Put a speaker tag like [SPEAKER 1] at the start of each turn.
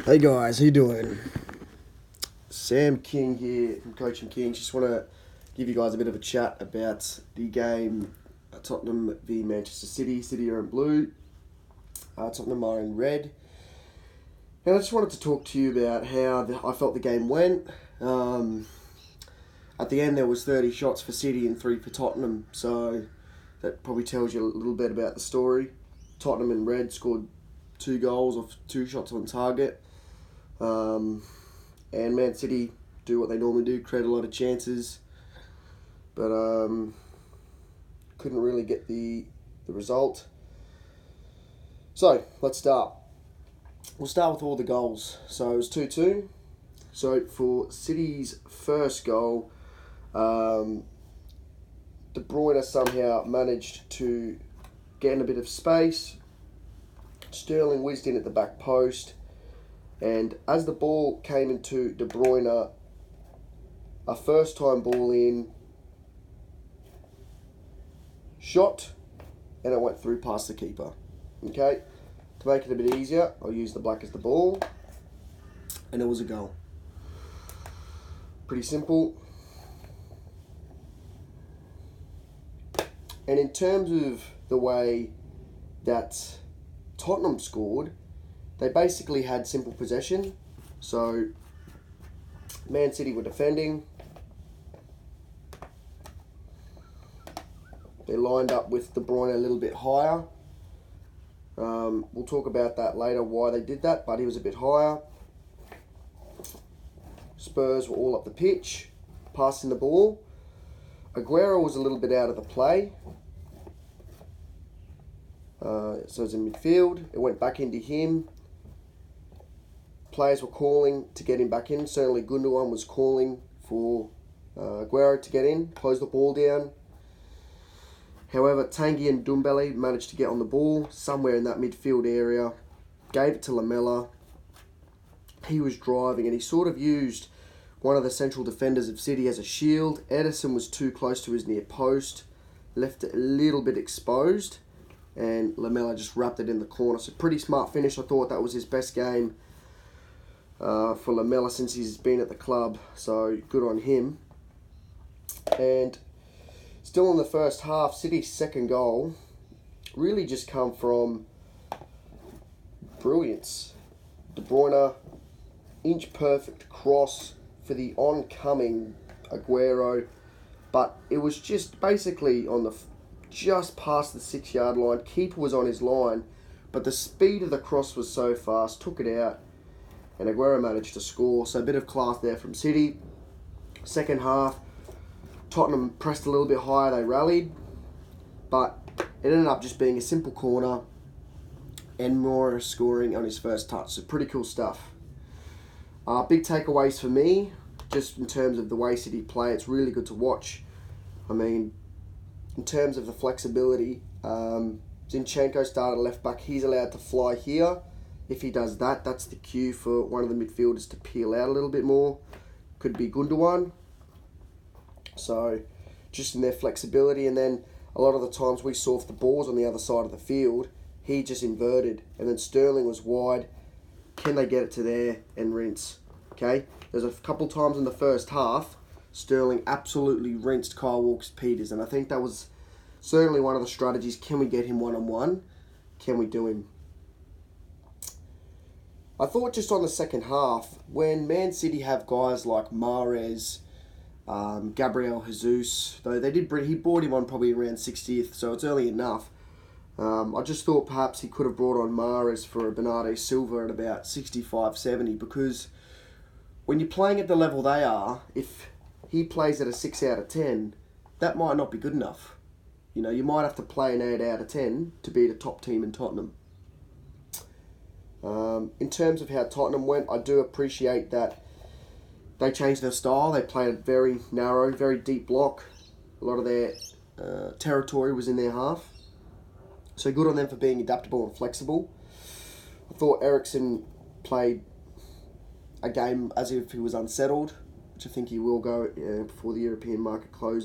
[SPEAKER 1] Hey guys, how you doing? Sam King here from Coaching Kings. Just want to give you guys a bit of a chat about the game Tottenham v Manchester City. City are in blue, Tottenham are in red. And I just wanted to talk to you about how I felt the game went. At the end there was 30 shots for City and 3 for Tottenham, so that probably tells you a little bit about the story. Tottenham in red scored 2 goals off 2 shots on target. And Man City do what they normally do, create a lot of chances, but couldn't really get the result. So, let's start. We'll start with all the goals. So, it was 2-2. So, for City's first goal, De Bruyne somehow managed to get in a bit of space. Sterling whizzed in at the back post. And as the ball came into De Bruyne, a first-time ball in, shot, and it went through past the keeper. Okay, to make it a bit easier, I'll use the black as the ball, and it was a goal. Pretty simple. And in terms of the way that Tottenham scored, they basically had simple possession. So, Man City were defending. They lined up with De Bruyne a little bit higher. We'll talk about that later, why they did that, but he was a bit higher. Spurs were all up the pitch, passing the ball. Aguero was a little bit out of the play. So it's in midfield. It went back into him. Players were calling to get him back in. Certainly Gundogan was calling for Aguero to get in, close the ball down. However, Tanguy and Ndombele managed to get on the ball somewhere in that midfield area, gave it to Lamela. He was driving and he sort of used one of the central defenders of City as a shield. Ederson was too close to his near post, left it a little bit exposed, and Lamela just wrapped it in the corner. So pretty smart finish. I thought that was his best game for Lamela since he's been at the club, so good on him. And still in the first half, City's second goal really just come from brilliance. De Bruyne, inch perfect cross for the oncoming Aguero, but it was just basically on the just past the 6-yard line. Keeper was on his line, but the speed of the cross was so fast, took it out, and Aguero managed to score. So a bit of class there from City. Second half, Tottenham pressed a little bit higher, they rallied, but it ended up just being a simple corner and Moura scoring on his first touch. So pretty cool stuff. Big takeaways for me, just in terms of the way City play, it's really good to watch. I mean, in terms of the flexibility, Zinchenko started left back, he's allowed to fly here. If he does that, that's the cue for one of the midfielders to peel out a little bit more. Could be Gundogan. So, just in their flexibility. And then a lot of the times we saw if the ball's on the other side of the field, he just inverted. And then Sterling was wide. Can they get it to there and rinse? Okay? There's a couple times in the first half, Sterling absolutely rinsed Kyle Walker-Peters. And I think that was certainly one of the strategies. Can we get him one-on-one? Can we do him? I thought just on the second half, when Man City have guys like Mahrez, Gabriel Jesus, though he brought him on probably around 60th, so it's early enough. I just thought perhaps he could have brought on Mahrez for Bernardo Silva at about 65, 70, because when you're playing at the level they are, if he plays at a 6 out of 10, that might not be good enough. You know, you might have to play an 8 out of 10 to beat a top team in Tottenham. In terms of how Tottenham went, I do appreciate that they changed their style. They played a very narrow, very deep block. A lot of their territory was in their half. So good on them for being adaptable and flexible. I thought Eriksen played a game as if he was unsettled, which I think he will go before the European market closes.